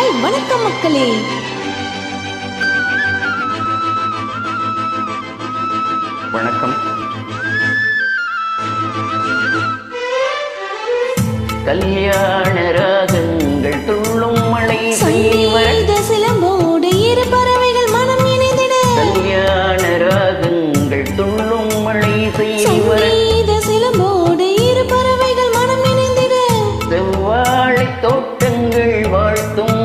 காலை வணக்கம் மக்களே. வணக்கம். கல்யாண ராகங்கள் துள்ளும் மழை செய்த சிலம்போடு இரு பறவைகள் மனம் இணைந்திட. கல்யாண ராகங்கள் துள்ளும் மழை செய்த சிலம்போடு இரு பறவைகள் மனம் இணைந்திட. செவ்வாழை தோட்டங்கள் வாழ்த்தும்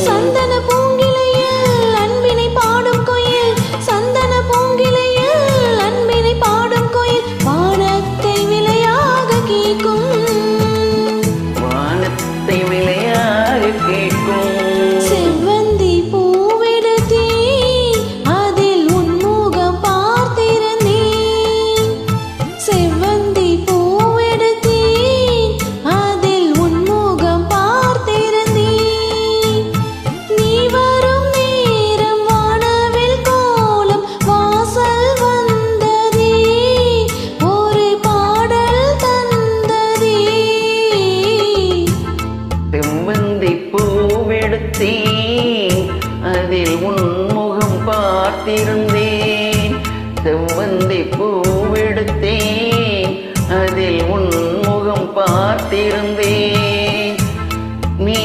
சந்தன பூங்கிளையில் அன்பினை பாடும் கோயில். சந்தன பூங்கிளையில் அன்பினை பாடும் கோயில். வானத்தை விலையாக கேட்கும். வானத்தை விலையாக கேட்கும். செவ்வந்தி பூவெடுத்தேன் அதில் உன்முகம் பார்த்திருந்தேன். செவ்வந்தி பூவெடுத்தேன் அதில் உன்முகம் பார்த்திருந்தேன். நீ வரும் நேரம் வானவில் கோலம் வாசல் வந்ததே. ஒரு பாடல் தந்ததே. செவ்வந்தி பூவெடுத்தேன் அதில் உன்முகம் பார்த்திருந்தேன். செவ்வந்தி பூவெடுத்தேன் அதில் உன்முகம் பார்த்திருந்தேன். நீ